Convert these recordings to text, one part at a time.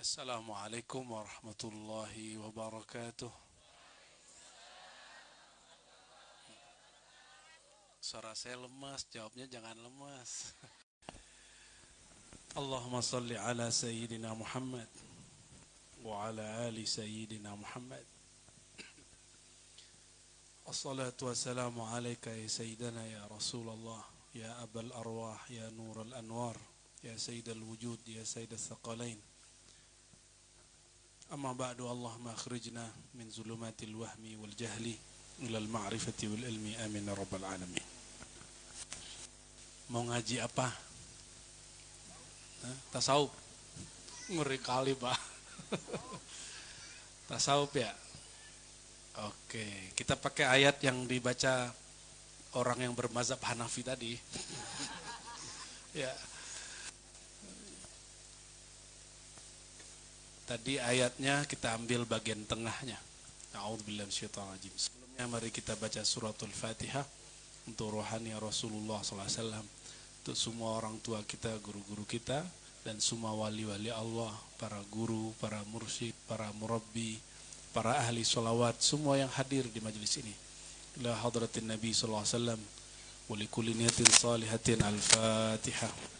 Assalamualaikum warahmatullahi wabarakatuh. Suara saya lemas, jawabnya jangan lemas. Allahumma salli ala Sayyidina Muhammad wa ala ali Sayyidina Muhammad. Assalatu wassalamu alaika ya Sayyidana ya Rasulullah, ya Abal Arwah, ya Nurul Anwar, ya Sayyidal Wujud, ya Sayyidal Thaqalain. Amma ba'du, Allahumma akhrijna min zulumatil wahmi wal jahli ilal ma'rifati wal ilmi, amin ya rabbal alamin. Mau ngaji apa? Tasawuf. Ngeri kali, Pak. Tasawuf ya? Oke, kita pakai ayat yang dibaca orang yang bermazhab Hanafi tadi. Ya. Tadi ayatnya kita ambil bagian tengahnya. A'udzubillahi minasyaitonir rajim. Sebelumnya mari kita baca suratul Fatihah untuk rohani Rasulullah SAW, untuk semua orang tua kita, guru-guru kita, dan semua wali-wali Allah, para guru, para mursyid, para murabbi, para ahli sholawat, semua yang hadir di majelis ini. Ila hadratin Nabi SAW, wa likulli niyatin salihatin. Al-Fatihah.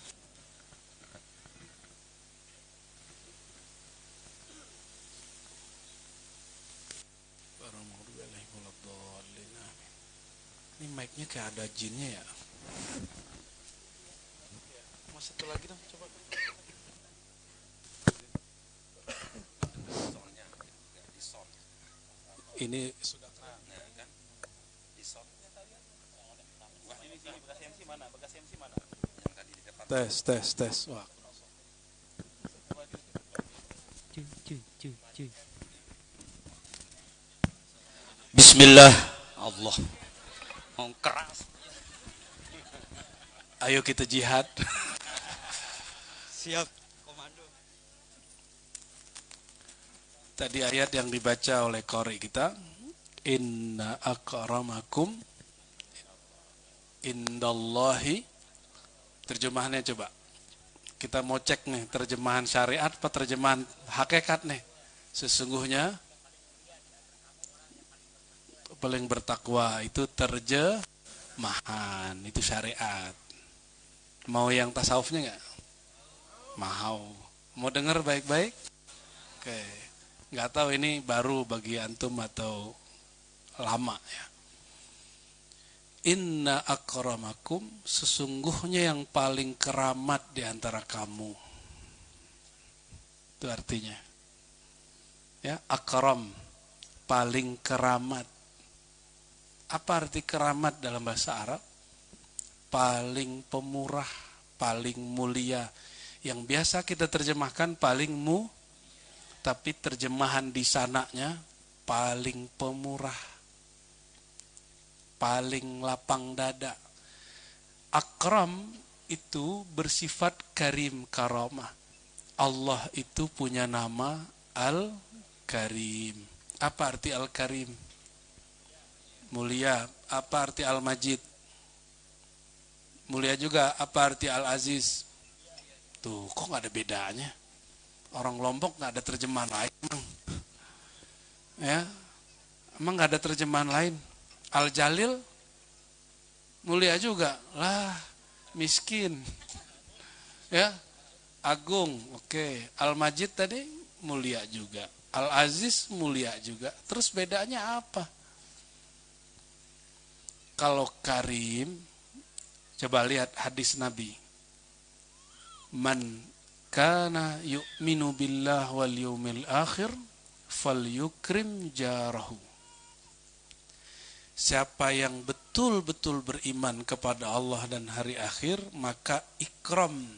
Ini mic-nya kayak ada jinnya ya. Mau satu lagi dong, coba. Ini sudah kan? Di sound. Wah, ini sini bekas MC mana? Bekas MC mana? Yang tadi di depan. Tes. Wah. Bismillah. Allah. Mau keras. Ayo kita jihad. Siap, komando. Tadi ayat yang dibaca oleh qari kita, inna akramakum indallahi. Terjemahannya coba. Kita mau cek nih, terjemahan syariat apa terjemahan hakikat nih. Sesungguhnya paling bertakwa itu terjemahan, itu syariat. Mau yang tasawufnya nggak? Mau dengar baik-baik? Oke, nggak tahu ini baru bagi antum atau lama ya. Inna akramakum, sesungguhnya yang paling keramat di antara kamu. Itu artinya. Ya, akram, paling keramat. Apa arti keramat dalam bahasa Arab? Paling pemurah, paling mulia. Yang biasa kita terjemahkan paling tapi terjemahan di sananya paling pemurah, paling lapang dada. Akram itu bersifat karim, karamah. Allah itu punya nama Al-Karim. Apa arti Al-Karim? Mulia. Apa arti Al-Majid? Mulia juga. Apa arti Al-Aziz? Tuh, kok gak ada bedanya? Orang Lombok gak ada terjemahan lain. Ya, emang gak ada terjemahan lain? Al-Jalil? Mulia juga. Lah, miskin. Ya, agung. Oke. Al-Majid tadi mulia juga. Al-Aziz mulia juga. Terus bedanya apa? Kalau karim, coba lihat hadis Nabi. Man kana yu'minu billah wal yawmil akhir falyukrim jarahu. Siapa yang betul-betul beriman kepada Allah dan hari akhir, maka ikram,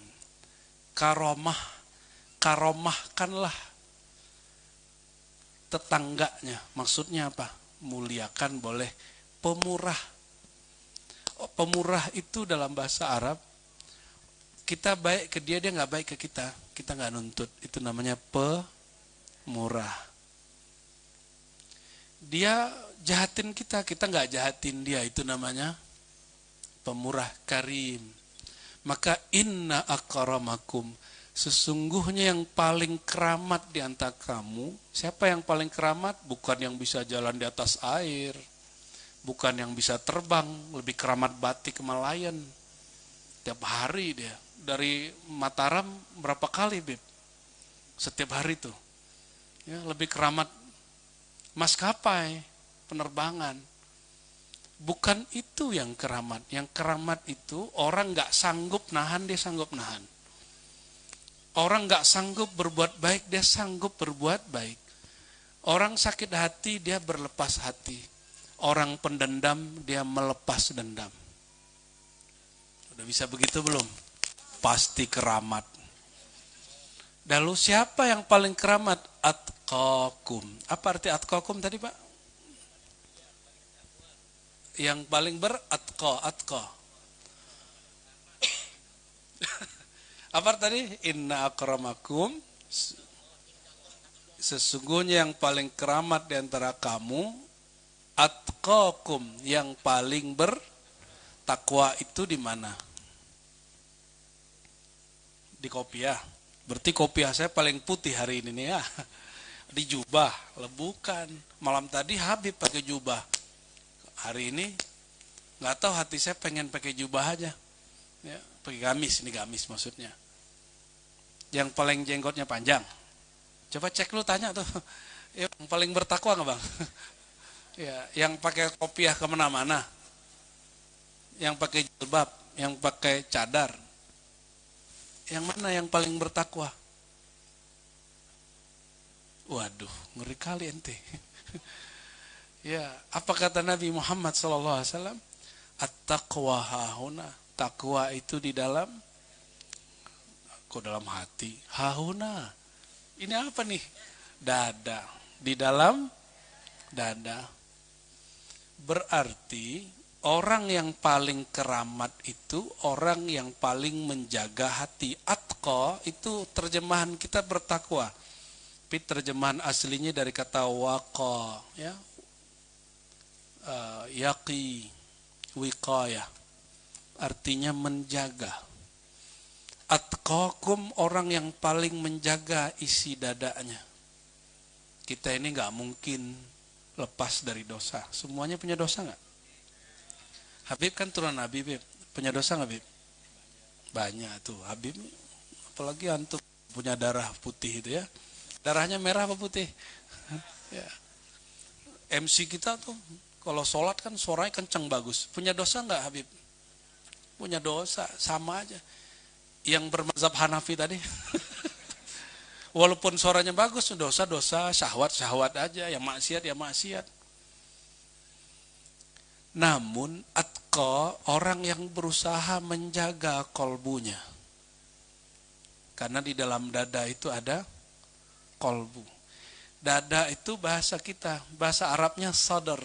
karomahkanlah tetangganya. Maksudnya apa? Muliakan, boleh pemurah. Pemurah itu dalam bahasa Arab, kita baik ke dia, dia nggak baik ke kita, kita nggak nuntut. Itu namanya pemurah. Dia jahatin kita, kita nggak jahatin dia, itu namanya pemurah, karim. Maka inna akramakum, Sesungguhnya yang paling keramat di antara kamu, siapa yang paling keramat? Bukan yang bisa jalan di atas air, bukan yang bisa terbang, lebih keramat batik Himalayan. Tiap hari dia, dari Mataram berapa kali, Beb? Setiap hari tuh. Ya, lebih keramat maskapai, penerbangan. Bukan itu yang keramat. Yang keramat itu orang gak sanggup nahan, dia sanggup nahan. Orang gak sanggup berbuat baik, dia sanggup berbuat baik. Orang sakit hati, dia berlepas hati. Orang pendendam, dia melepas dendam. Udah bisa begitu belum? Pasti keramat. Lalu siapa yang paling keramat? Atqakum. Apa arti atqakum tadi, Pak? Yang paling atqa. Apa tadi? Inna akramakum, sesungguhnya yang paling keramat di antara kamu, atqakum, yang paling bertakwa itu di mana? Di kopiah. Berarti kopiah saya paling putih hari ini nih ya. Di jubah, bukan. Malam tadi Habib pakai jubah. Hari ini nggak tahu, hati saya pengen pakai jubah aja. Ya, pakai gamis, ini gamis maksudnya. Yang paling jenggotnya panjang. Coba cek lu, tanya tuh. Yang paling bertakwa nggak, Bang? Ya, yang pakai kopiah kemana-mana. Yang pakai jilbab, yang pakai cadar. Yang mana yang paling bertakwa? Waduh, ngeri kali ente. Ya, apa kata Nabi Muhammad SAW? At-taqwa hahuna. Takwa itu di dalam, kok dalam hati? Hahuna. Ini apa nih? Dada. Di dalam dada. Berarti orang yang paling keramat itu orang yang paling menjaga hati. Atqa itu terjemahan kita bertakwa. Tapi terjemahan aslinya dari kata waqa, ya. Yaqi, wiqayah. Artinya menjaga. Atqakum, orang yang paling menjaga isi dadanya. Kita ini gak mungkin lepas dari dosa. Semuanya punya dosa gak? Habib kan turun Nabi, Beb. Punya dosa gak, Beb? Banyak tuh. Habib, apalagi antum punya darah putih itu ya. Darahnya merah apa putih? Ya. MC kita tuh, kalau sholat kan suaranya kenceng bagus. Punya dosa gak, Habib? Punya dosa, sama aja. Yang bermazhab Hanafi tadi. Walaupun suaranya bagus, dosa-dosa, syahwat-syahwat aja. Yang maksiat, ya maksiat. Namun atqa, orang yang berusaha menjaga kolbunya. Karena di dalam dada itu ada kolbu. Dada itu bahasa kita, bahasa Arabnya sadar.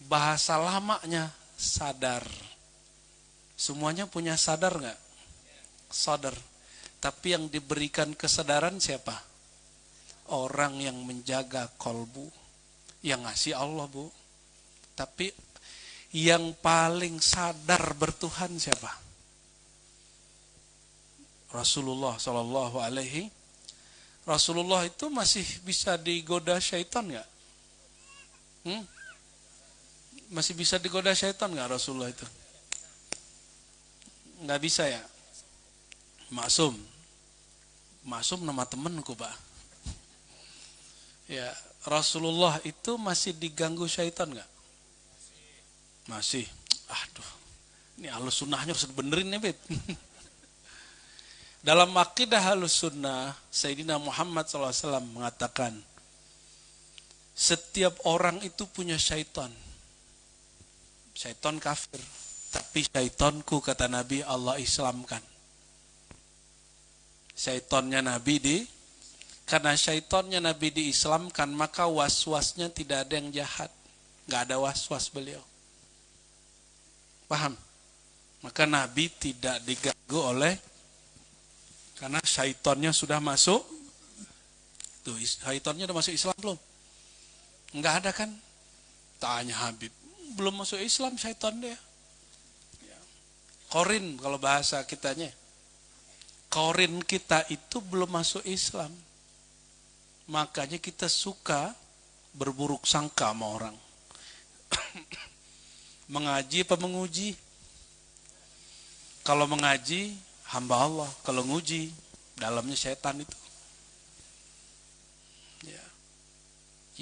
Bahasa lamanya sadar. Semuanya punya sadar gak? Sadar. Tapi yang diberikan kesadaran siapa? Orang yang menjaga kolbu. Yang ngasih Allah, Bu. Tapi yang paling sadar bertuhan siapa? Rasulullah Sallallahu Alaihi. Rasulullah itu masih bisa digoda syaitan gak? Masih bisa digoda syaitan gak Rasulullah itu? Gak bisa ya? Maksum nama temenku, Pak. Ya, Rasulullah itu masih diganggu syaitan gak? Masih. Aduh, ini Ahlus Sunnahnya harus benerin ya, Beb. Dalam akidah Ahlus Sunnah, Sayyidina Muhammad SAW mengatakan, setiap orang itu punya syaitan. Syaitan kafir. Tapi syaitanku, kata Nabi, Allah Islamkan. Syaitannya Nabi karena syaitannya Nabi diislamkan, maka was-wasnya tidak ada yang jahat. Gak ada was-was beliau. Paham? Maka Nabi tidak diganggu oleh, karena syaitannya sudah masuk. Tuh, syaitannya udah masuk Islam belum? Enggak ada kan? Tanya Habib. Belum masuk Islam syaitan dia. Korin kalau bahasa kitanya. Korin kita itu belum masuk Islam. Makanya kita suka berburuk sangka sama orang. Mengaji apa menguji? Kalau mengaji, hamba Allah. Kalau nguji, dalamnya setan itu. Ya.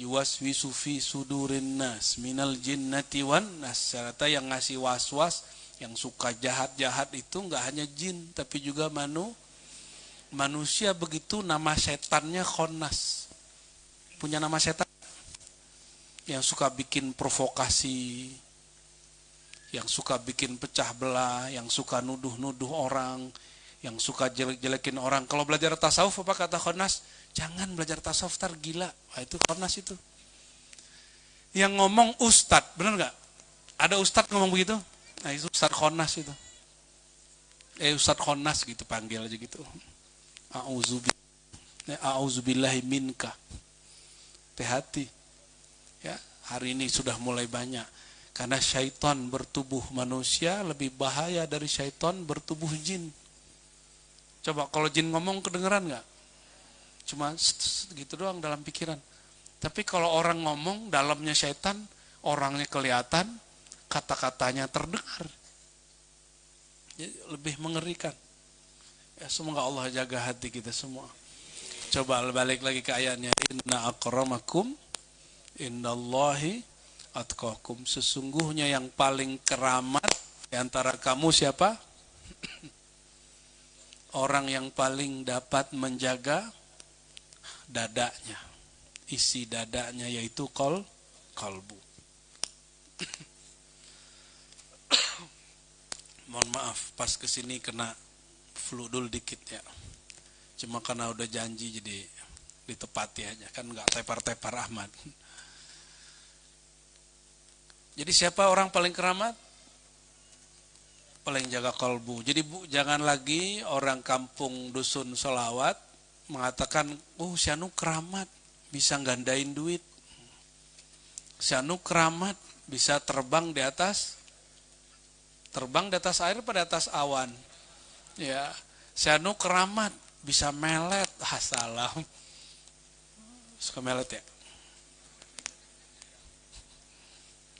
Yuwaswisu fi sudurin nas minal jinnati wan nas. Ternyata yang ngasih was-was, yang suka jahat-jahat itu enggak hanya jin, tapi juga manusia. Begitu nama setannya Khonnas. Punya nama setan? Yang suka bikin provokasi, yang suka bikin pecah belah, yang suka nuduh-nuduh orang, yang suka jelek-jelekin orang. Kalau belajar tasawuf apa kata Khonnas? Jangan belajar tasawuf, tar gila. Nah, itu Khonnas itu. Yang ngomong ustadz, benar nggak? Ada ustadz ngomong begitu? Nah itu ustadz Khonnas itu. Ustadz Khonnas gitu, panggil aja gitu. A'udzubillahi minka. Hati-hati. Ya, hari ini sudah mulai banyak. Karena syaitan bertubuh manusia lebih bahaya dari syaitan bertubuh jin. Coba kalau jin ngomong kedengeran nggak? Cuma gitu doang dalam pikiran. Tapi kalau orang ngomong dalamnya syaitan, orangnya kelihatan, kata-katanya terdengar. Jadi lebih mengerikan. Ya, semoga Allah jaga hati kita semua. Coba balik lagi ke ayatnya. Inna akramakum indallahi atqakum. Sesungguhnya yang paling keramat di antara kamu siapa? Orang yang paling dapat menjaga dadanya, isi dadanya, yaitu kalbu. Mohon maaf, pas kesini kena flu dulu dikit ya. Cuma karena udah janji jadi ditepati aja, kan nggak tepar-tepar Ahmad. Jadi siapa orang paling keramat? Paling jaga kalbu. Jadi jangan lagi orang kampung dusun solawat mengatakan, si anu keramat, bisa gandain duit. Si anu keramat, bisa terbang di atas air pada atas awan. Ya, si anu keramat, bisa melet. Salam. Suka melet ya?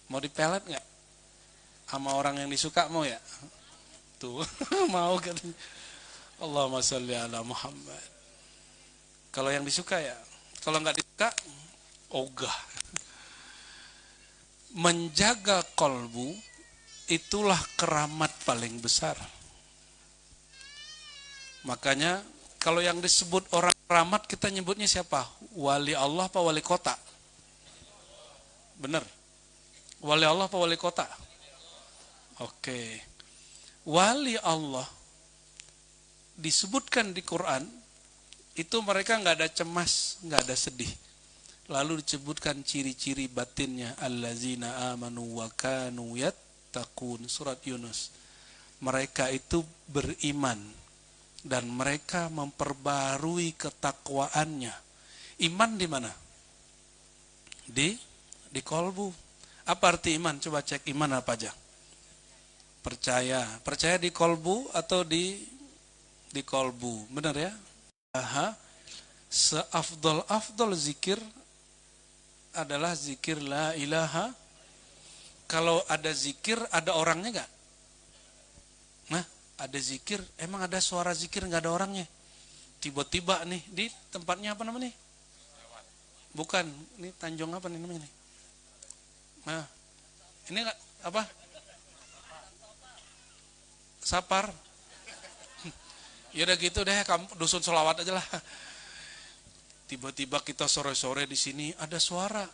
Mau dipelet nggak? Sama orang yang disuka mau ya? Tuh, mau kan? Allahumma sholli ala Muhammad. Kalau yang disuka ya, kalau nggak disuka, ogah. Menjaga kolbu itulah keramat paling besar. Makanya kalau yang disebut orang keramat kita nyebutnya siapa? Wali Allah apa wali kota? Bener? Wali Allah apa wali kota? Oke. Wali Allah disebutkan di Quran itu mereka nggak ada cemas, nggak ada sedih. Lalu disebutkan ciri-ciri batinnya, allazina amanu wa kanu yattaqun, surat Yunus. Mereka itu beriman dan mereka memperbarui ketakwaannya. Iman di mana? Di kolbu. Apa arti iman? Coba cek iman apa aja. Percaya di kolbu atau di kolbu, benar ya? Seafdol zikir adalah zikir la ilaha. Kalau ada zikir, ada orangnya nggak? Nah, ada zikir, emang ada suara zikir nggak ada orangnya? Tiba-tiba nih di tempatnya apa namanya? Bukan, ini Tanjung apa nih namanya? Nah, ini nggak apa? Sapar. Ya udah gitu deh, kamu dusun selawat aja lah. Tiba-tiba kita sore-sore di sini ada suara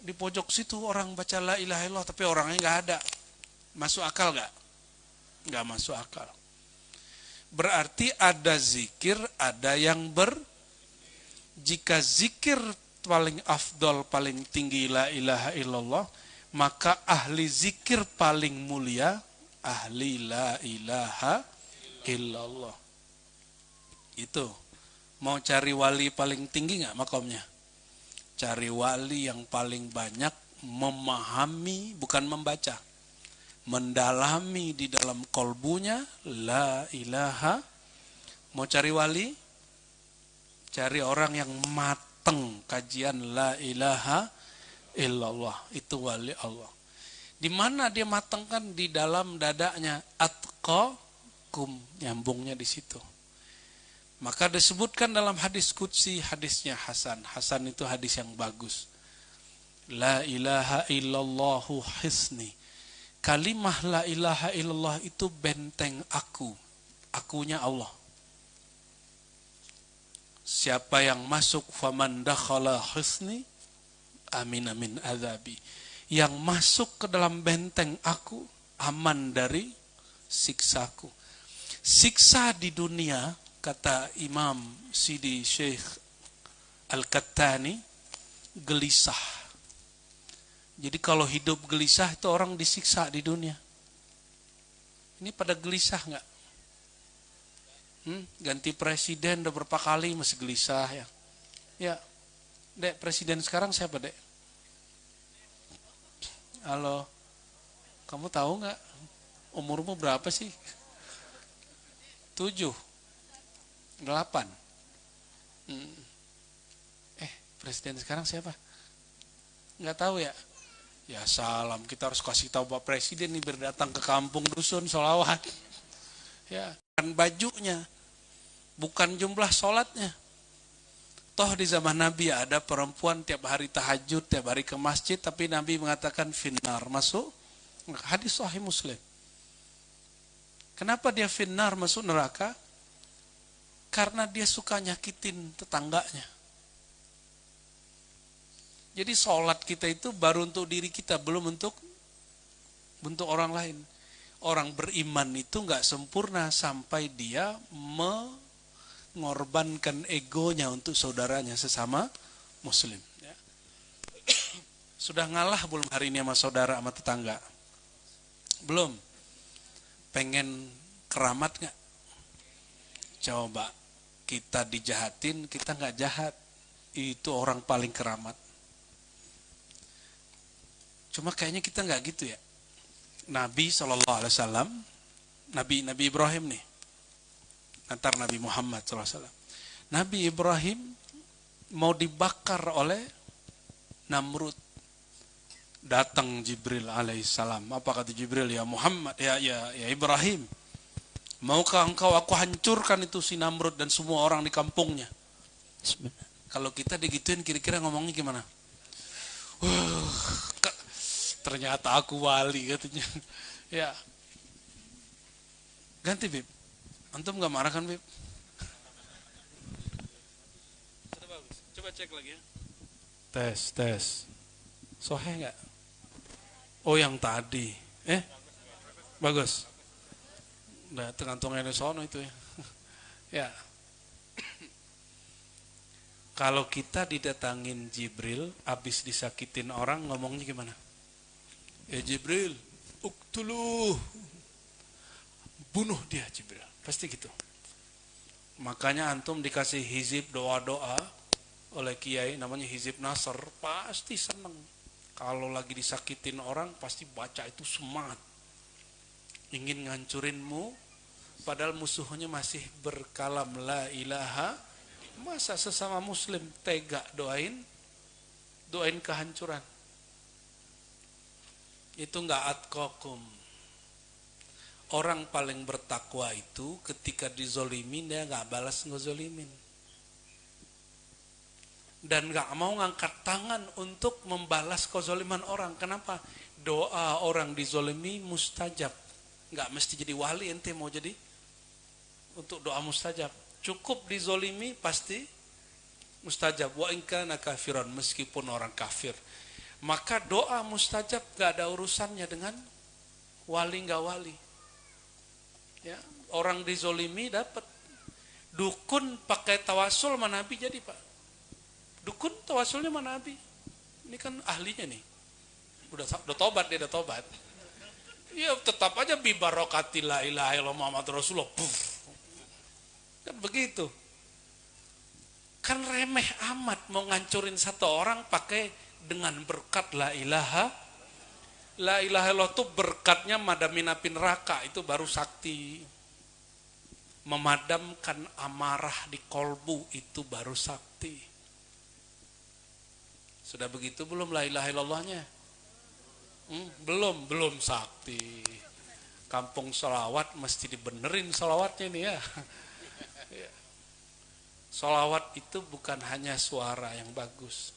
di pojok situ orang baca la ilaha illallah, tapi orangnya nggak ada. Masuk akal nggak? Nggak masuk akal. Berarti ada zikir, ada yang jika zikir paling afdol, paling tinggi la ilaha illallah, maka ahli zikir paling mulia ahli la ilaha illallah. Itu. Mau cari wali paling tinggi nggak makomnya? Cari wali yang paling banyak memahami, bukan membaca, mendalami di dalam kolbunya la ilaha, Mau cari wali? Cari orang yang mateng kajian la ilaha illallah. Itu wali Allah. Di mana dia matengkan? Di dalam dadanya. Atqakum. Nyambungnya di situ. Maka disebutkan dalam hadis qudsi, hadisnya Hasan. Hasan itu hadis yang bagus. La ilaha illallahu hisni. Kalimah la ilaha illallah itu benteng aku. Akunya Allah. Siapa yang masuk faman dakhala hisni amin amin azabi. Yang masuk ke dalam benteng aku aman dari siksaku. Siksa di dunia, kata Imam Sidi Syekh Al-Kattani, gelisah. Jadi kalau hidup gelisah itu orang disiksa di dunia. Ini pada gelisah nggak? Ganti presiden udah berapa kali masih gelisah ya. Ya, Dek, presiden sekarang siapa, Dek? Halo, kamu tahu nggak? Umurmu berapa sih? 7, 8. Presiden sekarang siapa? Nggak tahu ya? Ya salam, kita harus kasih tahu Pak Presiden nih biar datang ke kampung dusun sholawat. Ya, kan bajunya, bukan jumlah sholatnya. Toh di zaman Nabi ada perempuan tiap hari tahajud, tiap hari ke masjid, tapi Nabi mengatakan finnar, masuk. Hadis Sahih Muslim. Kenapa dia finnar, masuk neraka? Karena dia suka nyakitin tetangganya. Jadi sholat kita itu baru untuk diri kita, belum untuk orang lain. Orang beriman itu nggak sempurna sampai dia mengorbankan egonya untuk saudaranya sesama muslim. Ya. Sudah ngalah belum hari ini sama saudara, sama tetangga? Belum? Pengen keramat nggak? Coba kita dijahatin, kita nggak jahat. Itu orang paling keramat. Cuma kayaknya kita nggak gitu ya. Nabi SAW, Nabi Ibrahim nih, antar Nabi Muhammad SAW. Nabi Ibrahim mau dibakar oleh Namrud. Datang Jibril alaihissalam. Apa kata Jibril? Ya Muhammad, ya Ibrahim, maukah engkau aku hancurkan itu si Namrud dan semua orang di kampungnya? Kalau kita digituin kira-kira ngomongnya gimana? Ternyata aku wali katanya. Ya. Ganti Bib. Antum gak marah kan Bib? Sudah bagus. Coba cek lagi ya. Tes. Sohe gak? Oh yang tadi. Bagus. Udah tergantungnya sono itu ya. Ya. Kalau kita didatangin Jibril, habis disakitin orang, ngomongnya gimana? Ya Jibril, uktuluh, bunuh dia Jibril, pasti gitu. Makanya antum dikasih hizib doa-doa oleh kiai, namanya hizib nasr, pasti seneng. Kalau lagi disakitin orang, pasti baca itu semangat. Ingin ngancurinmu, padahal musuhnya masih berkalam la ilaha. Masa sesama muslim tega doain kehancuran? Itu enggak atqakum. Orang paling bertakwa itu ketika dizolimin dia enggak balas ngezolimin. Dan enggak mau ngangkat tangan untuk membalas kezoliman orang. Kenapa? Doa orang dizolimi mustajab. Enggak mesti jadi wali ente mau jadi untuk doa mustajab. Cukup dizolimi pasti mustajab. Wa in kana kafiran, meskipun orang kafir. Maka doa mustajab gak ada urusannya dengan wali gak wali. Ya, orang dizolimi dapat. Dukun pakai tawasul sama Nabi jadi Pak. Dukun tawasulnya sama Nabi. Ini kan ahlinya nih. Udah tobat dia, udah tobat. Ya tetap aja bi barokati la ilaha illallah Muhammad Rasulullah. Puff. Kan begitu. Kan remeh amat mau ngancurin satu orang pakai dengan berkat la ilaha illallah itu berkatnya madamin api neraka, itu baru sakti. memadamkan amarah di kolbu, itu baru sakti. Sudah begitu belum la ilaha illallahnya? Belum sakti. Kampung sholawat mesti dibenerin sholawatnya nih ya. Sholawat itu bukan hanya suara yang bagus,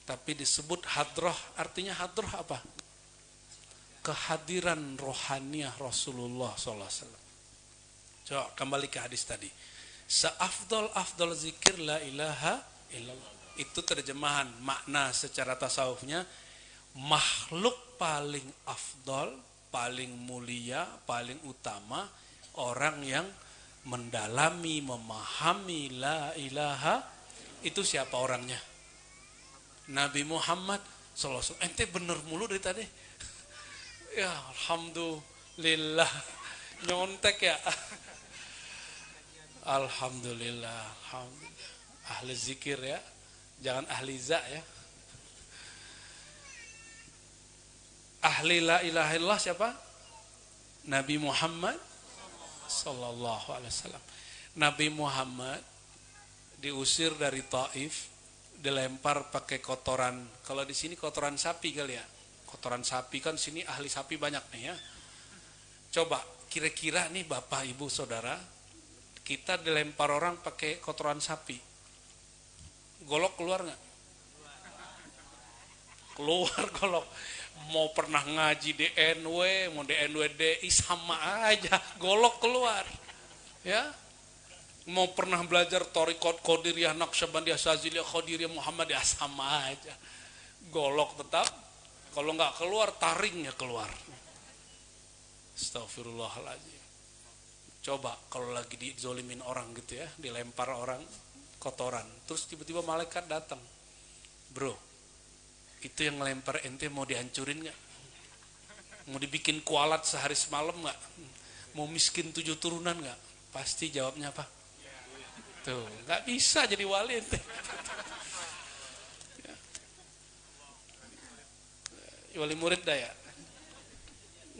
tapi disebut hadroh. Artinya hadroh apa? Kehadiran rohaniah Rasulullah SAW. Coba kembali ke hadis tadi. Seafdol zikir la ilaha illallah. Itu terjemahan makna secara tasawufnya. Makhluk paling afdol, paling mulia, paling utama, orang yang mendalami, memahami la ilaha, itu siapa orangnya? Nabi Muhammad sallallahu alaihi wasallam. Ente bener mulu dari tadi. Ya, alhamdulillah. Nyontek ya. Alhamdulillah, alhamdulillah. Ahli zikir ya. Jangan ahli za ya. Ahli la ilaha illallah siapa? Nabi Muhammad sallallahu alaihi wasallam. Nabi Muhammad diusir dari Taif, dilempar pakai kotoran. Kalau di sini kotoran sapi kali ya. Kotoran sapi kan sini ahli sapi banyak nih ya. Coba kira-kira nih Bapak Ibu Saudara, kita dilempar orang pakai kotoran sapi. Golok keluar nggak? Keluar golok. Mau pernah ngaji DNW, mau DNWDI sama aja, golok keluar. Ya. Mau pernah belajar Thariqat Qadiriyah, Naqsyabandiyah, Syadziliyah, Qadiriyah, Muhammadiyah sama aja. Golok tetap. Kalau nggak keluar, taringnya keluar. Astagfirullahaladzim. Coba kalau lagi dizolimin orang gitu ya, dilempar orang kotoran, terus tiba-tiba malaikat datang. Bro, itu yang ngelempar ente mau dihancurin gak? Mau dibikin kualat sehari semalam gak? Mau miskin 7 turunan gak? Pasti jawabnya apa? Tuh, gak bisa jadi wali ente. Wali murid dah ya?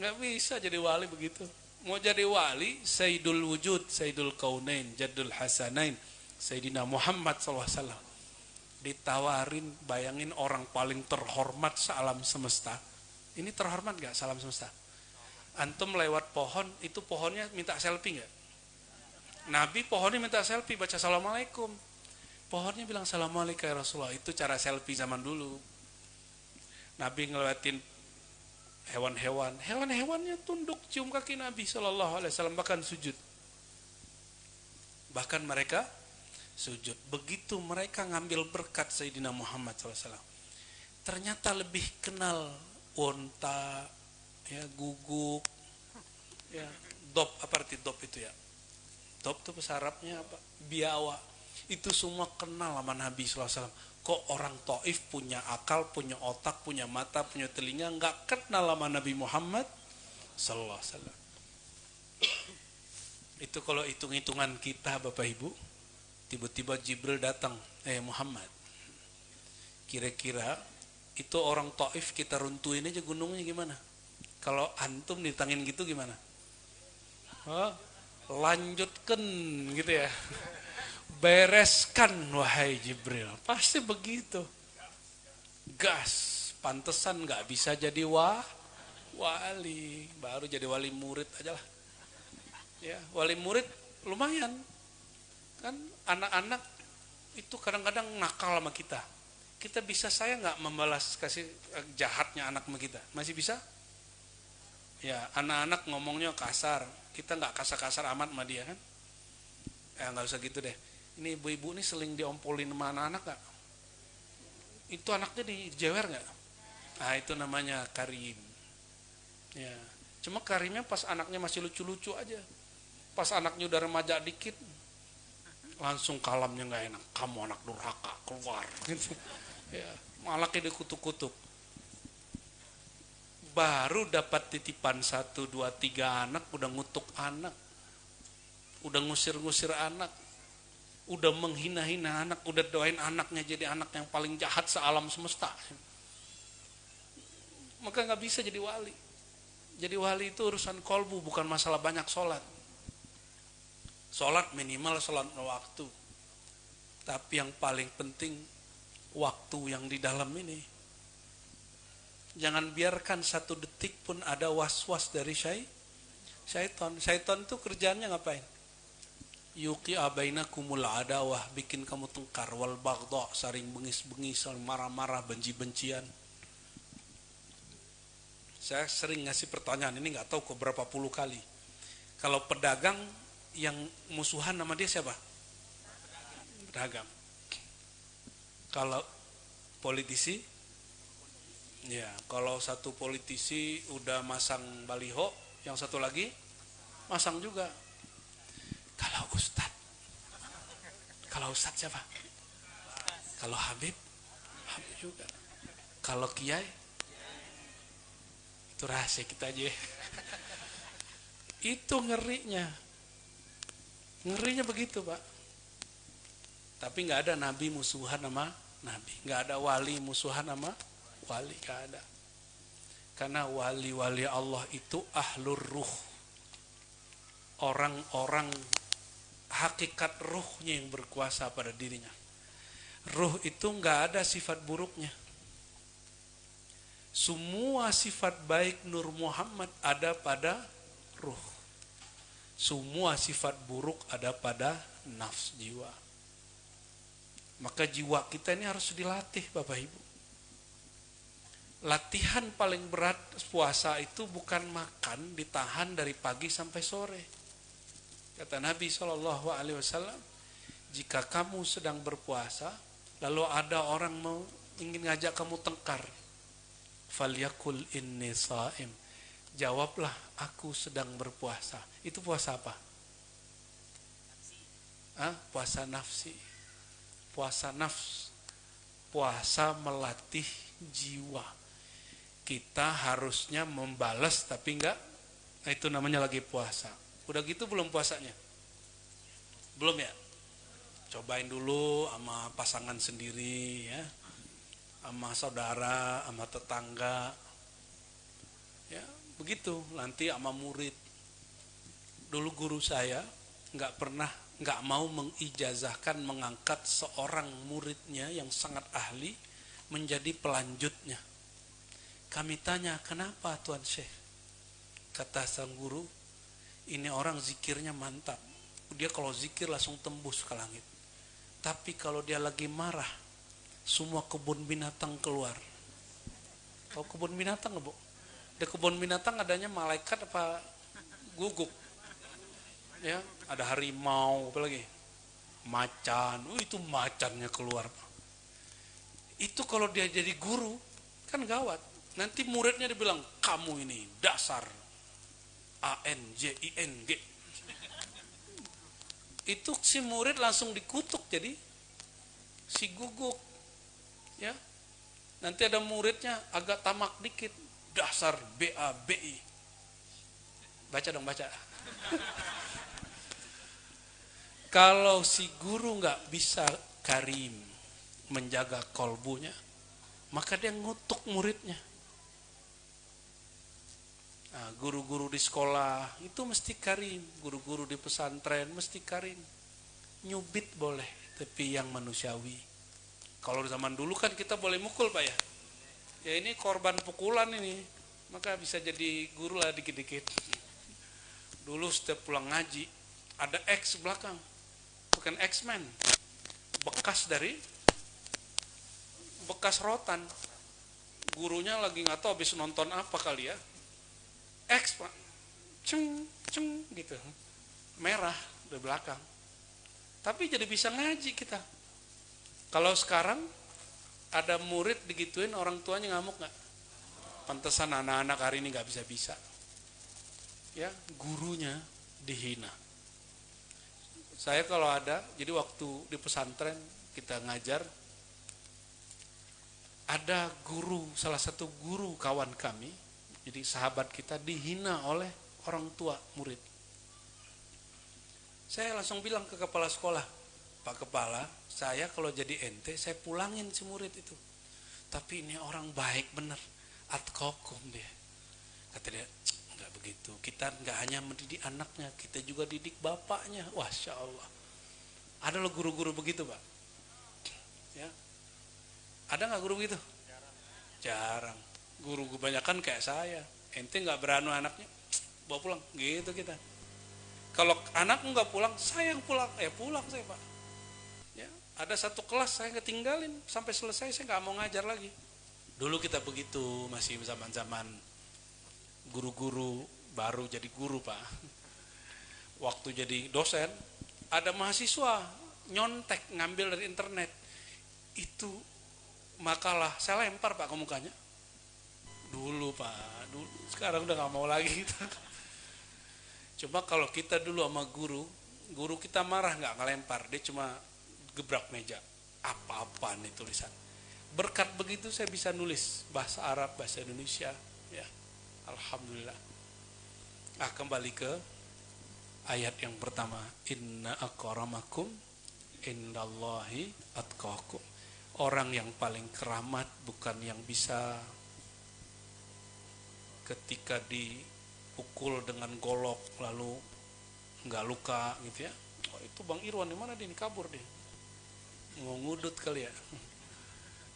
Gak bisa jadi wali begitu. Mau jadi wali, Sayyidul Wujud, Sayyidul Kaunain, Jaddul Hasanain, Sayyidina Muhammad SAW. Ditawarin, bayangin orang paling terhormat sealam semesta. Ini terhormat gak salam semesta? Antum lewat pohon, itu pohonnya minta selfie gak? Nabi pohonnya minta selfie, baca assalamualaikum. Pohonnya bilang assalamualaikum ya Rasulullah. Itu cara selfie zaman dulu. Nabi ngelewatin hewan-hewan, hewan-hewannya tunduk cium kaki Nabi SAW, bahkan sujud. Bahkan mereka sujud. Begitu mereka ngambil berkat Sayyidina Muhammad SAW, ternyata lebih kenal unta, ya, guguk, ya, dop. Apa arti dop itu ya? Dop itu bahasa Arabnya apa? Biawa. Itu semua kenal sama Nabi SAW. Kok orang Taif punya akal, punya otak, punya mata, punya telinga, nggak kenal sama Nabi Muhammad sallallahu alaihi wasallam. Itu kalau hitung-hitungan kita Bapak Ibu, tiba-tiba Jibril datang, Muhammad, kira-kira itu orang Taif kita runtuhin aja gunungnya gimana? Kalau antum ditangin gitu gimana? Lanjutkan gitu ya. Bereskan wahai Jibril. Pasti begitu. Gas. Pantesan gak bisa jadi wali. Baru jadi wali murid aja lah. Ya, wali murid lumayan. Kan anak-anak itu kadang-kadang nakal sama kita. Kita bisa saya gak membalas kasih jahatnya anak sama kita? Masih bisa? Ya, anak-anak ngomongnya kasar. Kita gak kasar-kasar amat sama dia kan? Ya gak usah gitu deh. Ini ibu-ibu ini seling diompolin sama anak-anak gak? Itu anaknya dijewer gak? Nah itu namanya karim. Ya. Cuma karimnya pas anaknya masih lucu-lucu aja. Pas anaknya udah remaja dikit, langsung kalamnya gak enak. Kamu anak durhaka, keluar. Gitu. Ya. Malaknya dikutuk-kutuk. Baru dapat titipan 1, 2, 3 anak, udah ngutuk anak. Udah ngusir-ngusir anak. Udah menghina-hina anak, udah doain anaknya jadi anak yang paling jahat sealam semesta. Maka gak bisa jadi wali. Jadi wali itu urusan kolbu, bukan masalah banyak sholat. Sholat minimal sholat waktu. Tapi yang paling penting waktu yang di dalam ini. Jangan biarkan satu detik pun ada was-was dari syaitan. Syaitan itu kerjaannya ngapain? Yuqi'a bainakumul adawah, bikin kamu tengkar, wal baghdha, saling bengis-bengis, saling marah-marah, benci-bencian. Saya sering ngasih pertanyaan ini, nggak tahu kok berapa puluh kali. Kalau pedagang yang musuhan nama dia siapa? Pedagang. Kalau politisi, ya kalau satu politisi udah masang baliho, yang satu lagi masang juga. Kalau Ustadz siapa? Kalau Habib juga. Kalau Kiai, itu rahasia kita aja. Itu ngerinya begitu, Pak. Tapi nggak ada nabi musuhan sama nabi, nggak ada wali musuhan sama wali, nggak ada. Karena wali-wali Allah itu ahlur ruh, orang-orang hakikat ruhnya yang berkuasa pada dirinya. Ruh itu nggak ada sifat buruknya. Semua sifat baik Nur Muhammad ada pada ruh. Semua sifat buruk ada pada nafs, jiwa. Maka jiwa kita ini harus dilatih, Bapak Ibu. Latihan paling berat puasa itu bukan makan ditahan dari pagi sampai sore. Kata Nabi SAW, jika kamu sedang berpuasa, lalu ada orang ingin ngajak kamu tengkar, falyakul inni shaim. Jawablah, aku sedang berpuasa. Itu puasa apa? Puasa nafsi. Puasa nafs. Puasa melatih jiwa. Kita harusnya membalas tapi enggak. Nah, itu namanya lagi puasa. Udah gitu belum puasanya? Belum ya? Cobain dulu sama pasangan sendiri ya. Sama saudara, sama tetangga. Ya, begitu. Nanti sama murid. Dulu guru saya nggak mau mengijazahkan, mengangkat seorang muridnya yang sangat ahli menjadi pelanjutnya. Kami tanya, kenapa Tuan Syekh? Kata sang guru, ini orang zikirnya mantap. Dia kalau zikir langsung tembus ke langit. Tapi kalau dia lagi marah, semua kebun binatang keluar. Tahu kebun binatang nggak, Bu? Di kebun binatang adanya malaikat apa guguk? Ya, ada harimau, apa lagi? Macan. Itu macannya keluar. Itu kalau dia jadi guru, kan gawat. Nanti muridnya dibilang, kamu ini dasar ANJING. Itu si murid langsung dikutuk jadi si guguk. Ya. Nanti ada muridnya agak tamak dikit, dasar BABI. Baca dong, baca. Kalau si guru nggak bisa karim, menjaga kolbunya, maka dia ngutuk muridnya. Nah, guru-guru di sekolah itu mesti karim, guru-guru di pesantren mesti karim. Nyubit boleh, tapi yang manusiawi. Kalau zaman dulu kan kita boleh mukul, Pak ya. Ya ini korban pukulan ini, maka bisa jadi guru lah dikit-dikit. Dulu setiap pulang ngaji ada X belakang, bukan X-Men, bekas rotan. Gurunya lagi nggak tahu habis nonton apa kali ya. X, Pak, ceng gitu, merah di belakang. Tapi jadi bisa ngaji kita. Kalau sekarang ada murid digituin, orang tuanya ngamuk nggak? Pantesan anak-anak hari ini nggak bisa. Ya, gurunya dihina. Saya kalau ada, jadi waktu di pesantren kita ngajar, ada guru, salah satu guru kawan kami, jadi sahabat kita dihina oleh orang tua murid. Saya langsung bilang ke kepala sekolah, Pak Kepala, saya kalau jadi ente, saya pulangin si murid itu. Tapi ini orang baik bener, atkokum dia. Kata dia, enggak gitu. Kita nggak hanya mendidik anaknya, kita juga didik bapaknya. Masya Allah. Ada loh guru-guru begitu, Pak. Ya. Ada nggak guru begitu? Jarang. Guru kebanyakan kayak saya. Ente nggak beranu anaknya, bawa pulang. Gitu kita. Kalau anak nggak pulang, saya yang pulang. Pulang saya, Pak. Ya. Ada satu kelas saya ketinggalin sampai selesai, saya nggak mau ngajar lagi. Dulu kita begitu, masih zaman-zaman guru-guru baru jadi guru, Pak. Waktu jadi dosen, ada mahasiswa nyontek ngambil dari internet. Itu makalah, saya lempar, Pak, ke mukanya. Dulu, Pak, dulu. Sekarang udah gak mau lagi kita. Coba kalau kita dulu sama guru kita marah gak ngelempar, dia cuma gebrak meja. Apa-apa nih tulisan. Berkat begitu saya bisa nulis bahasa Arab, bahasa Indonesia, ya. Alhamdulillah. Kembali ke ayat yang pertama. Inna akramakum indallahi atqakum. Orang yang paling keramat bukan yang bisa ketika dipukul dengan golok lalu nggak luka gitu ya. Oh, itu Bang Irwan di mana dia? Kabur dia. Mau ngudut kali ya.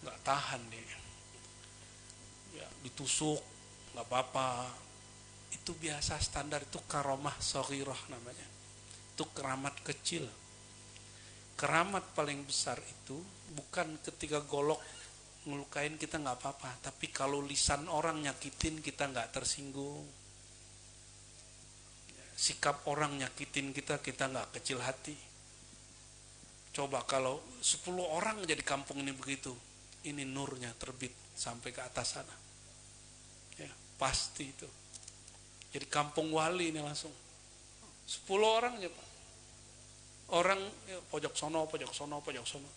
Nggak tahan dia. Ya, ditusuk nggak apa-apa. Itu biasa standar, itu karomah shaghirah namanya. Itu keramat kecil. Keramat paling besar itu bukan ketika golok ngelukain kita nggak apa-apa, tapi kalau lisan orang nyakitin kita nggak tersinggung. Sikap orang nyakitin kita nggak kecil hati. Coba kalau 10 orang jadi kampung ini begitu, ini nurnya terbit sampai ke atas sana. Ya, pasti itu. Jadi kampung wali ini langsung. 10 orang aja, Pak. Orang ya, pojok sono.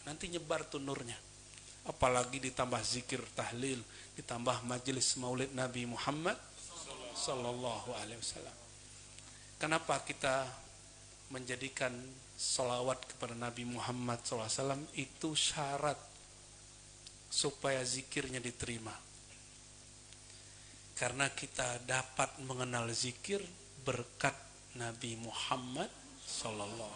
Nanti nyebar tuh nurnya. Apalagi ditambah zikir tahlil, ditambah majelis maulid Nabi Muhammad sallallahu alaihi wasallam. Kenapa kita menjadikan sholawat kepada Nabi Muhammad SAW itu syarat supaya zikirnya diterima? Karena kita dapat mengenal zikir berkat Nabi Muhammad SAW.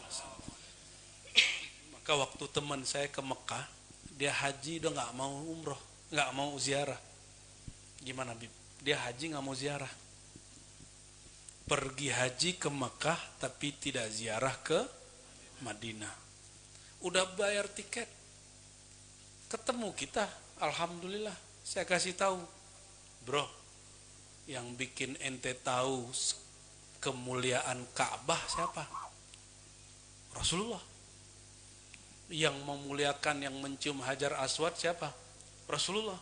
Maka waktu teman saya ke Mekah, dia haji udah nggak mau umroh, nggak mau ziarah. Gimana, Bib? Dia haji nggak mau ziarah. Pergi haji ke Mekah tapi tidak ziarah ke Madinah. Udah bayar tiket, ketemu kita, alhamdulillah. Saya kasih tahu, bro, yang bikin ente tahu kemuliaan Ka'bah siapa? Rasulullah. Yang memuliakan, yang mencium Hajar Aswad siapa? Rasulullah.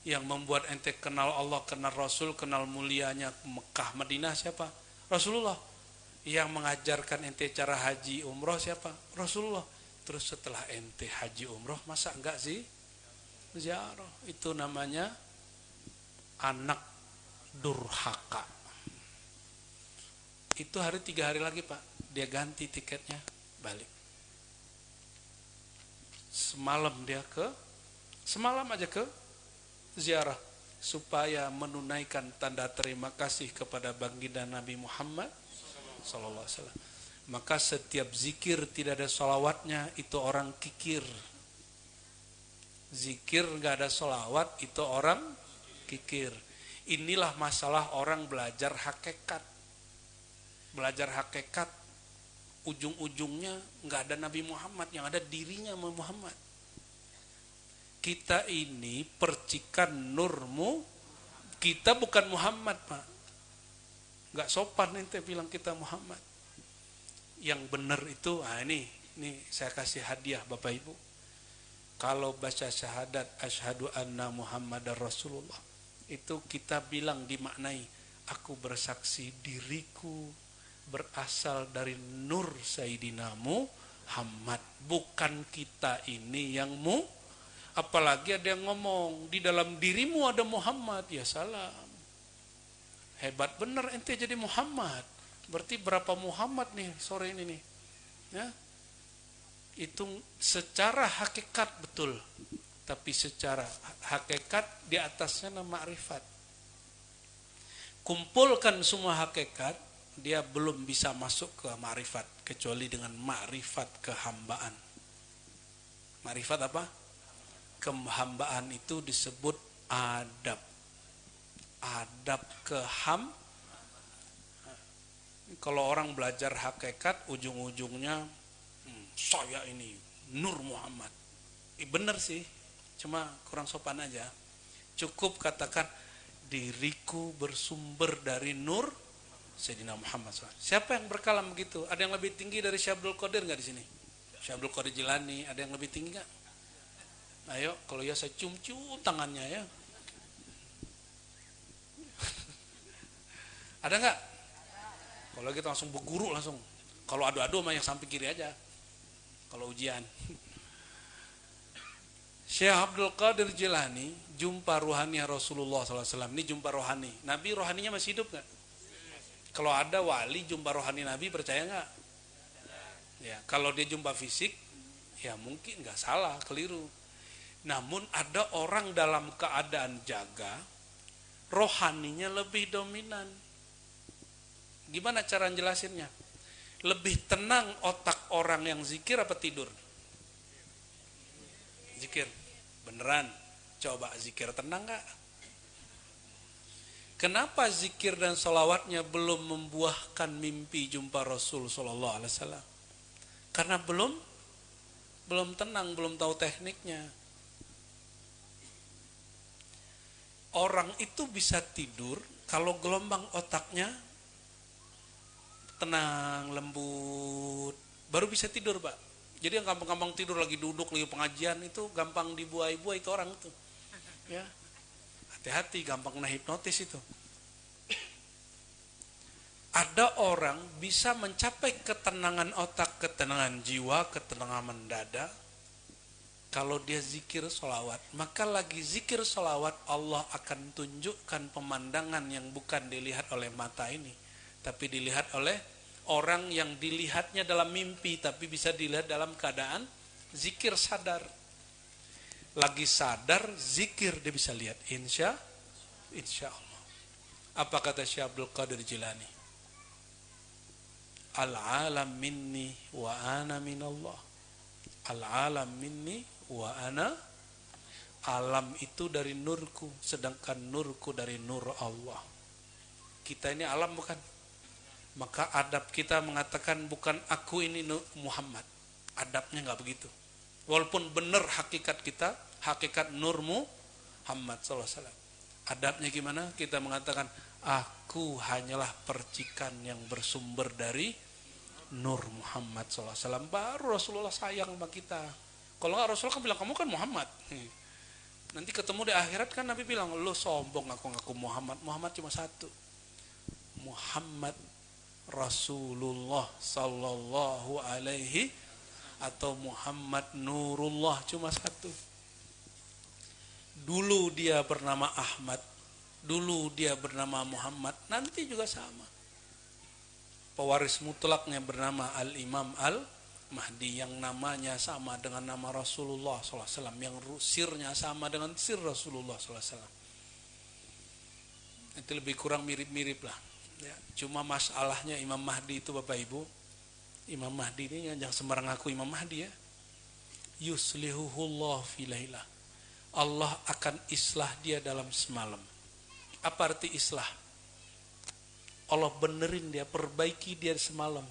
Yang membuat ente kenal Allah, kenal Rasul, kenal mulianya Mekah, Madinah siapa? Rasulullah. Yang mengajarkan ente cara haji umroh siapa? Rasulullah. Terus setelah ente haji umroh, masa enggak sih ziarah? Itu namanya anak durhaka. Itu 3 hari lagi, Pak, dia ganti tiketnya, balik. Semalam aja ke ziarah supaya menunaikan tanda terima kasih kepada baginda Nabi Muhammad sallallahu alaihi wasallam. Maka setiap zikir tidak ada sholawatnya itu orang kikir. Zikir nggak ada sholawat itu orang kikir. Inilah masalah orang belajar hakikat. Belajar hakikat ujung-ujungnya nggak ada Nabi Muhammad, yang ada dirinya Muhammad. Kita ini percikan nurmu, kita bukan Muhammad, Pak. Nggak sopan ente bilang kita Muhammad. Yang benar itu, ini saya kasih hadiah Bapak Ibu. Kalau baca syahadat asyhadu anna Muhammadar Rasulullah, itu kita bilang dimaknai, aku bersaksi diriku berasal dari nur Sayyidina Muhammad, bukan kita ini yang apalagi ada yang ngomong di dalam dirimu ada Muhammad, ya salam. Hebat bener ente jadi Muhammad. Berarti berapa Muhammad nih sore ini nih? Ya. Itu secara hakikat betul. Tapi secara hakikat di atasnya nama ma'rifat. kumpulkan semua hakikat, dia belum bisa masuk ke ma'rifat kecuali dengan ma'rifat kehambaan. Ma'rifat apa? Kehambaan itu disebut adab. Adab Kalau orang belajar hakikat, ujung-ujungnya saya ini Nur Muhammad. Bener sih, cuma kurang sopan aja. Cukup katakan diriku bersumber dari Nur Sayyidina Muhammad SAW. Siapa yang berkalam begitu? Ada yang lebih tinggi dari Syekh Abdul Qadir nggak di sini? Syekh Abdul Qadir Jilani, ada yang lebih tinggi nggak? Ayo, kalau ya saya cium-cium tangannya ya. Ada nggak? Kalau kita langsung berguru langsung. Kalau adu-adu mah yang samping kiri aja. Kalau ujian. Syekh Abdul Qadir Jilani jumpa ruhani Rasulullah SAW. Ini jumpa rohani. Nabi rohaninya masih hidup nggak? Kalau ada wali jumpa rohani Nabi, percaya nggak? Ya, kalau dia jumpa fisik, ya mungkin nggak salah, keliru. Namun ada orang dalam keadaan jaga, rohaninya lebih dominan. Gimana cara jelasinnya? Lebih tenang otak orang yang zikir apa tidur? Zikir. Beneran? Coba zikir tenang gak? Kenapa zikir dan sholawatnya belum membuahkan mimpi jumpa Rasul Sallallahu Alaihi Wasallam? Karena belum tenang, belum tahu tekniknya. Orang itu bisa tidur kalau gelombang otaknya tenang, lembut, baru bisa tidur, Pak. Jadi yang gampang-gampang tidur lagi duduk, lagi pengajian itu gampang dibuai-buai itu orang itu. Ya. Hati-hati, gampang kena hipnotis itu. Ada orang bisa mencapai ketenangan otak, ketenangan jiwa, ketenangan dada kalau dia zikir sholawat. Maka lagi zikir sholawat, Allah akan tunjukkan pemandangan yang bukan dilihat oleh mata ini, tapi dilihat oleh orang yang dilihatnya dalam mimpi, tapi bisa dilihat dalam keadaan zikir sadar. Lagi sadar, zikir dia bisa lihat. Insya Allah. Apa kata Syekh Abdul Qadir Jilani? Al-alam minni wa ana minallah. Al-alam minni wa ana. Alam itu dari nurku, sedangkan nurku dari nur Allah. Kita ini alam bukan? Maka adab kita mengatakan bukan aku ini Muhammad. Adabnya nggak begitu. Walaupun benar hakikat kita, hakikat nur Muhammad SAW. Adabnya gimana? Kita mengatakan aku hanyalah percikan yang bersumber dari nur Muhammad SAW. Baru Rasulullah sayang sama kita. Kalau nggak Rasulullah kan bilang kamu kan Muhammad. Nanti ketemu di akhirat kan Nabi bilang lo sombong ngaku Muhammad. Muhammad cuma satu. Muhammad Rasulullah Sallallahu Alaihi atau Muhammad Nurullah cuma satu. Dulu dia bernama Ahmad, dulu dia bernama Muhammad, nanti juga sama. Pewaris mutlaknya bernama Al-Imam Al-Mahdi yang namanya sama dengan nama Rasulullah SAW, yang sirnya sama dengan sir Rasulullah SAW. Itu lebih kurang mirip-mirip lah. Ya, cuma masalahnya Imam Mahdi itu Bapak Ibu, Imam Mahdi ini jangan sembarang ngaku Imam Mahdi ya. Yuslihuhullah fi lailah. Allah akan islah dia dalam semalam. Apa arti islah? Allah benerin dia, perbaiki dia semalam.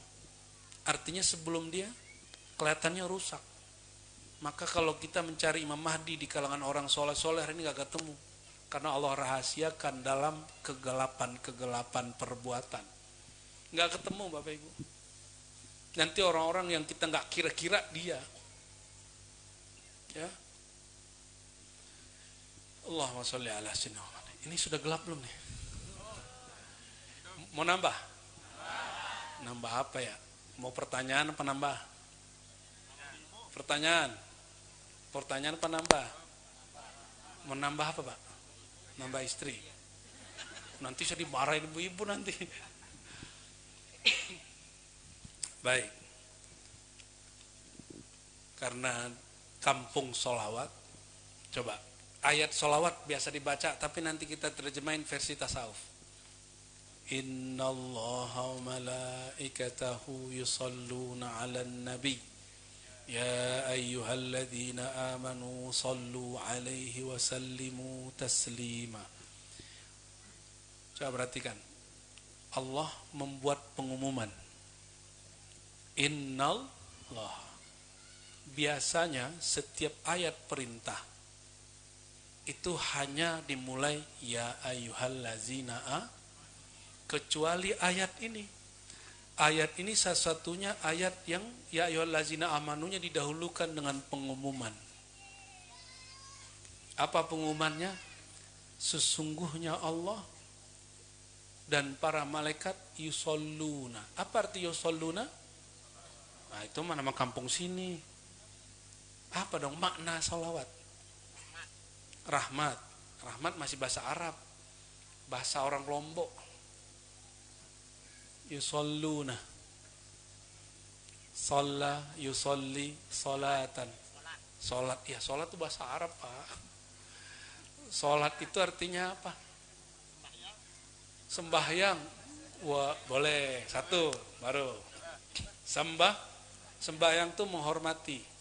Artinya sebelum dia kelihatannya rusak. Maka kalau kita mencari Imam Mahdi di kalangan orang soleh-soleh ini gak ketemu. Karena Allah rahasiakan dalam kegelapan-kegelapan perbuatan. Gak ketemu Bapak Ibu. Nanti orang-orang yang kita gak kira-kira dia. Ya. Allahumma sholli ala sayyidina Muhammad. Ini sudah gelap belum nih? Mau nambah? Nambah apa ya? Mau pertanyaan apa nambah? Pertanyaan. Pertanyaan apa nambah? Mau nambah apa Pak? Nambah istri. Nanti saya dimarahin ibu-ibu nanti. Baik. Karena kampung sholawat. Coba. Ayat sholawat biasa dibaca, tapi nanti kita terjemahin versi tasawuf. Innallaha wa malaikatahu yusalluna 'alan nabi. Ya ayyuhalladzina amanu sallu 'alaihi wa sallimu taslima. Coba perhatikan. Allah membuat pengumuman. Innallah. Biasanya setiap ayat perintah itu hanya dimulai ya ayyuhallazina kecuali ayat ini. Ayat ini satu-satunya ayat yang ya ayyuhallazina amanunya didahulukan dengan pengumuman. Apa pengumumannya? Sesungguhnya Allah dan para malaikat yusalluna. Apa arti yusalluna? Nah, itu nama kampung sini. Apa dong makna salawat? Rahmat. Rahmat masih bahasa Arab. Bahasa orang Lombok. Yusalluna. Shalla, yusalli, salatan. Salat, ya salat itu bahasa Arab, Pak. Salat itu artinya apa? Sembahyang. Wah, boleh. Satu, baru. Sembahyang itu menghormati.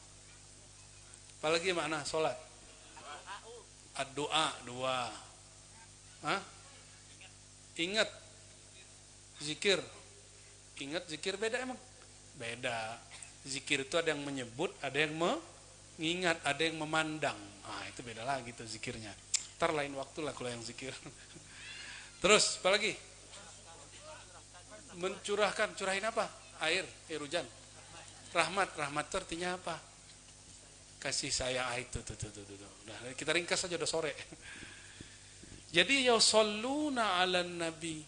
Apalagi makna salat? Ad-doa, dua. Hah? Ingat. Zikir. Ingat, zikir beda emang? Beda. Zikir itu ada yang menyebut, ada yang mengingat, ada yang memandang. Nah, itu beda lagi tuh zikirnya. Ntar lain waktu lah kalau yang zikir. Terus, apa lagi? Mencurahkan. Curahin apa? Air hujan. Rahmat. Rahmat itu artinya apa? Kasih saya itu. Nah, kita ringkas saja udah sore. Jadi yusalluna 'alan nabi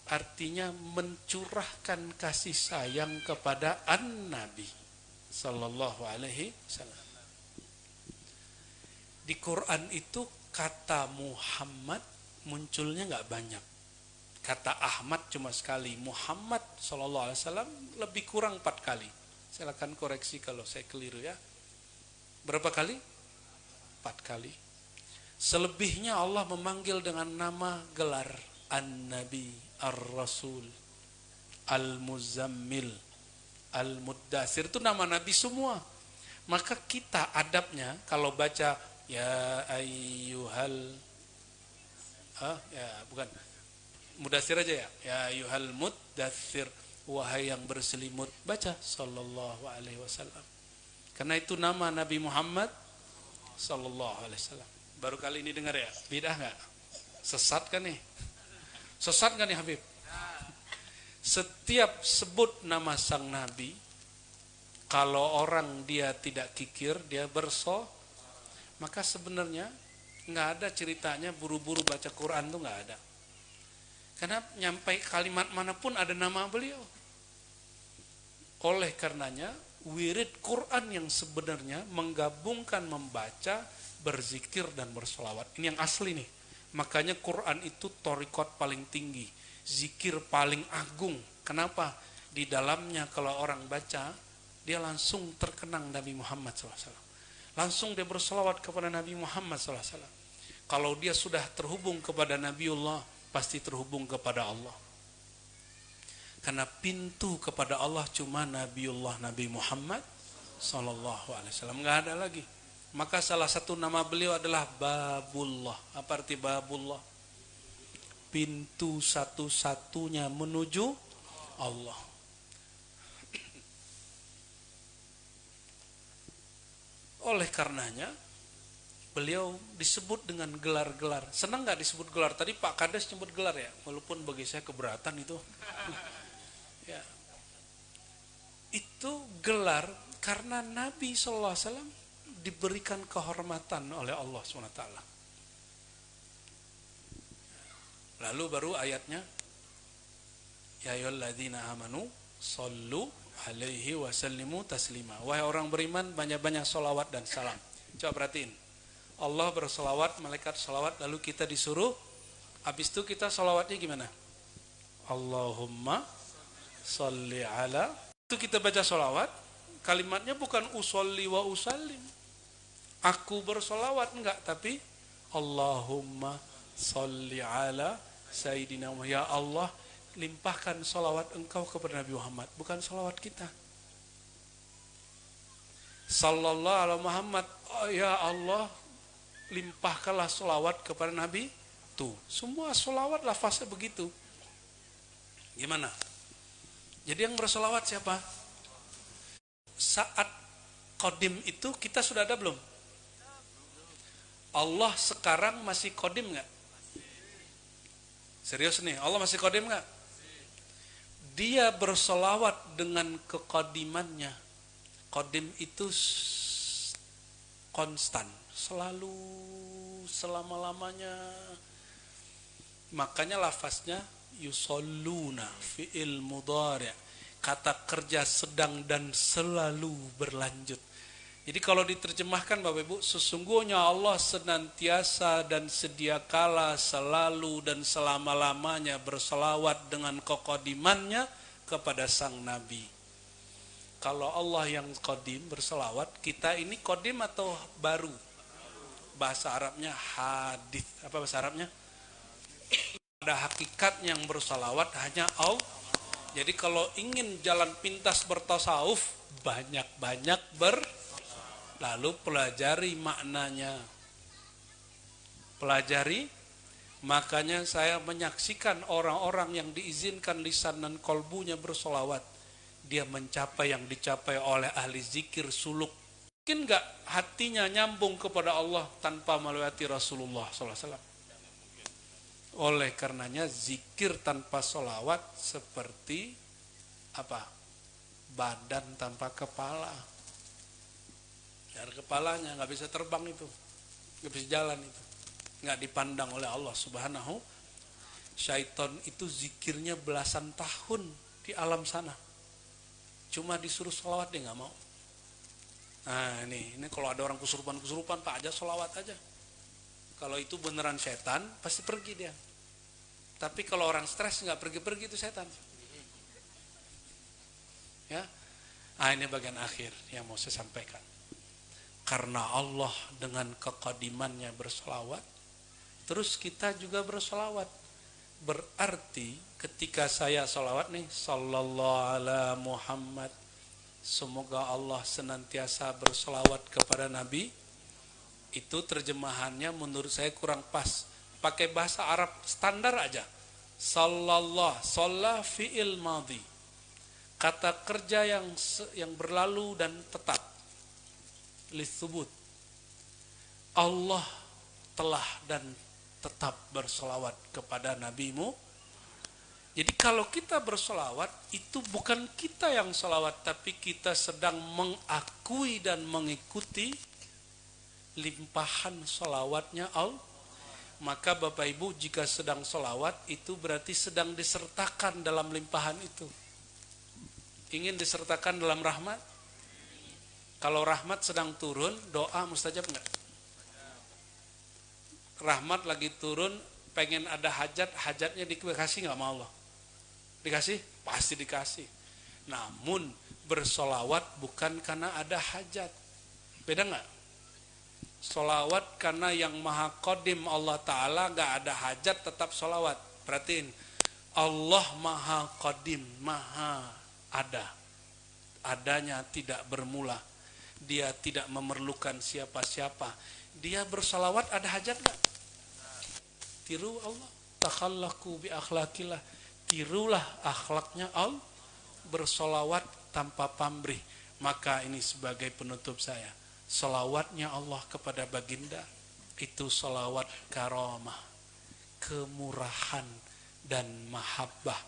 artinya mencurahkan kasih sayang kepada an-nabi sallallahu alaihi wasallam. Di Quran itu kata Muhammad munculnya nggak banyak. Kata Ahmad cuma sekali. Muhammad sallallahu alaihi wasallam lebih kurang 4 kali. Silakan koreksi kalau saya keliru ya. Berapa kali? 4 kali. Selebihnya Allah memanggil dengan nama gelar An-Nabi, Ar-Rasul, Al-Muzammil, Al-Muddatsir. Itu nama Nabi semua. Maka kita adabnya kalau baca ya ayyuhal bukan Mudatsir aja ya. Ya ayyuhal muddatsir, wahai yang berselimut, baca sallallahu alaihi wasallam. Karena itu nama Nabi Muhammad sallallahu alaihi wasallam. Baru kali ini dengar ya? Bidah enggak? Sesat kan nih? Sesat kan nih Habib? Setiap sebut nama sang Nabi, kalau orang dia tidak kikir, dia maka sebenarnya nggak ada ceritanya buru-buru baca Quran tuh nggak ada. Karena nyampai kalimat manapun ada nama beliau. Oleh karenanya wirid Quran yang sebenarnya menggabungkan membaca, berzikir dan bersolawat. Ini yang asli nih. Makanya Quran itu thariqat paling tinggi, zikir paling agung. Kenapa? Di dalamnya kalau orang baca, dia langsung terkenang Nabi Muhammad SAW. Langsung dia bersolawat kepada Nabi Muhammad SAW. Kalau dia sudah terhubung kepada Nabiullah, pasti terhubung kepada Allah. Karena pintu kepada Allah cuma Nabiullah Nabi Muhammad sallallahu alaihi wasallam, enggak ada lagi. Maka salah satu nama beliau adalah Babullah. Apa arti Babullah? Pintu satu-satunya menuju Allah. Oleh karenanya beliau disebut dengan gelar-gelar. Senang nggak disebut gelar? Tadi Pak Kades nyebut gelar ya, walaupun bagi saya keberatan itu. Ya, itu gelar karena Nabi SAW diberikan kehormatan oleh Allah SWT. Lalu baru ayatnya, ya ayyuhalladzina amanu sallu alaihi wasallimu taslima. Wahai orang beriman, banyak-banyak sholawat dan salam. Coba perhatiin. Allah bersolawat, malaikat solawat, lalu kita disuruh, habis itu kita solawatnya gimana? Allahumma sholli ala. Itu kita baca solawat, kalimatnya bukan usolli wa usallim. Aku bersolawat, enggak, tapi Allahumma sholli ala Sayyidina Muhammad. Ya Allah, limpahkan salawat engkau kepada Nabi Muhammad, bukan salawat kita. Sallallahu alaihi Muhammad, oh, ya Allah, limpahkanlah salawat kepada Nabi. Tuh, semua salawat lafaznya begitu. Gimana? Jadi yang bersalawat siapa? Saat qadim itu kita sudah ada belum? Allah sekarang masih qadim nggak? Serius nih, Allah masih qadim nggak? Dia bersalawat dengan kekadimannya. Qadim itu konstan, selalu, selama-lamanya. Makanya lafaznya yusalluna fi'il mudhari', kata kerja sedang dan selalu berlanjut. Jadi kalau diterjemahkan Bapak Ibu, sesungguhnya Allah senantiasa dan sediakala selalu dan selama-lamanya berselawat dengan kekodimannya kepada sang Nabi. Kalau Allah yang kodim berselawat, kita ini kodim atau baru? Bahasa Arabnya hadith. Apa bahasa Arabnya? Pada hakikat yang berselawat hanya Allah. Jadi kalau ingin jalan pintas bertasawuf, banyak-banyak lalu pelajari maknanya. Pelajari, makanya saya menyaksikan orang-orang yang diizinkan lisan dan kolbunya bersolawat. Dia mencapai yang dicapai oleh ahli zikir suluk. Mungkin gak hatinya nyambung kepada Allah tanpa melewati Rasulullah SAW. Oleh karenanya zikir tanpa solawat seperti apa? Badan tanpa kepala. Dari kepalanya nggak bisa terbang itu, nggak bisa jalan itu, nggak dipandang oleh Allah Subhanahu. Syaitan itu zikirnya belasan tahun di alam sana, cuma disuruh solawat dia nggak mau. Nah ini kalau ada orang kesurupan Pak aja solawat aja. Kalau itu beneran setan pasti pergi dia. Tapi kalau orang stres nggak pergi-pergi itu setan. Ya, ini bagian akhir yang mau saya sampaikan. Karena Allah dengan kekadimannya bersolawat, terus kita juga bersolawat. Berarti ketika saya solawat nih, sallallahu ala Muhammad, semoga Allah senantiasa bersolawat kepada Nabi. Itu terjemahannya menurut saya kurang pas. Pakai bahasa Arab standar aja. Sallallahu, shalla fi'il madhi. Kata kerja yang berlalu dan tetap. Litsubut. Allah telah dan tetap bersolawat kepada nabimu. Jadi kalau kita bersolawat, itu bukan kita yang solawat, tapi kita sedang mengakui dan mengikuti limpahan solawatnya Allah. Maka Bapak Ibu jika sedang solawat, itu berarti sedang disertakan dalam limpahan itu. Ingin disertakan dalam rahmat? Kalau rahmat sedang turun, doa mustajab enggak? Rahmat lagi turun, pengen ada hajat, hajatnya dikasih enggak sama Allah? Dikasih? Pasti dikasih. Namun bersolawat bukan karena ada hajat. Beda enggak? Solawat karena yang maha qadim Allah Ta'ala enggak ada hajat tetap solawat. Perhatiin, Allah maha qadim, maha ada. Adanya tidak bermula. Dia tidak memerlukan siapa-siapa. Dia bersalawat ada hajat gak? Tiru Allah. Takhallaku bi akhlakillah. Tirulah akhlaknya Allah. Bersalawat tanpa pamrih. Maka ini sebagai penutup saya. Salawatnya Allah kepada baginda. Itu salawat karamah. Kemurahan dan mahabbah.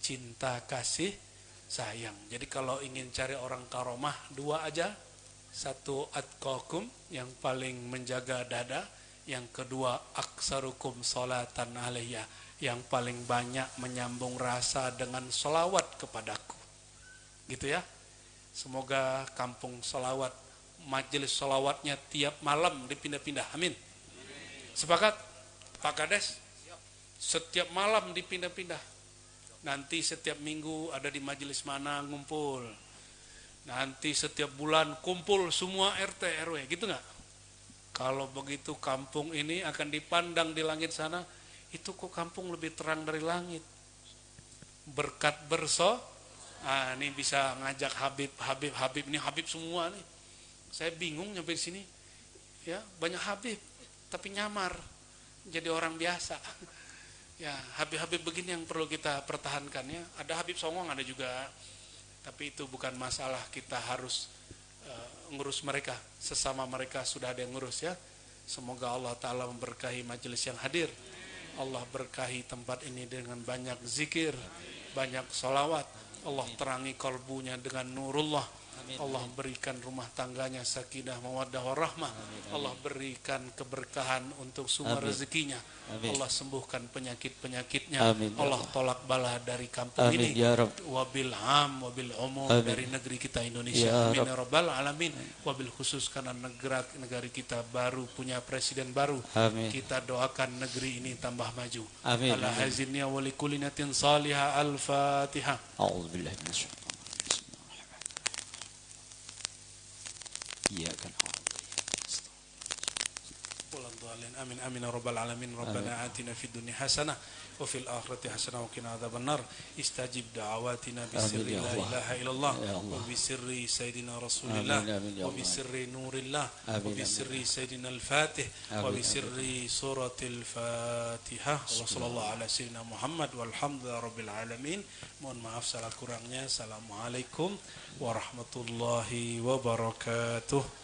Cinta kasih sayang. Jadi kalau ingin cari orang karamah, dua aja. Satu atqakum, yang paling menjaga dada. Yang kedua aksarukum sholatan alaiya, yang paling banyak menyambung rasa dengan sholawat kepadaku. Gitu ya. Semoga kampung sholawat, majelis sholawatnya tiap malam dipindah-pindah. Amin. Sepakat? Pak Kades? Setiap malam dipindah-pindah. Nanti setiap minggu ada di majelis mana ngumpul. Nanti setiap bulan kumpul semua RT RW, gitu nggak? Kalau begitu kampung ini akan dipandang di langit sana, itu kok kampung lebih terang dari langit. Berkat ini bisa ngajak Habib ini Habib semua nih. Saya bingung nyampe di sini. Ya, banyak Habib tapi nyamar jadi orang biasa. Ya, Habib-Habib begini yang perlu kita pertahankan ya. Ada Habib songong ada juga. Tapi itu bukan masalah, kita harus ngurus mereka. Sesama mereka sudah ada yang ngurus ya. Semoga Allah Ta'ala memberkahi majelis yang hadir. Allah berkahi tempat ini dengan banyak zikir, banyak sholawat. Allah terangi kalbunya dengan nurullah. Allah berikan rumah tangganya sakinah mawaddah warahmah. Allah berikan keberkahan untuk semua rezekinya. Allah sembuhkan penyakit-penyakitnya. Allah tolak bala dari kampung ini. Wabil am wabil umum dari negeri kita Indonesia. Amin ya rabbal alamin. Wabil khusus karena negara kita baru punya presiden baru. Kita doakan negeri ini tambah maju. Ala hazinnya wa likulinatin salihah. Al-Fatihah. A'udzubillahi minasyaitonir إياك نعبد آمين آمين يا رب العالمين ربنا آتنا في الدنيا حسنة وفي الآخرة حسنة وقنا عذاب النار استجب دعواتنا بسر لا إله إلا الله وبسر سيدنا رسول الله وبسر نور الله وبسر سيدنا الفاتح وبسر سورة الفاتحة وصلى الله على سيدنا محمد والحمد لله رب العالمين. Mohon maaf salah kurangnya. Assalamualaikum warahmatullahi wabarakatuh.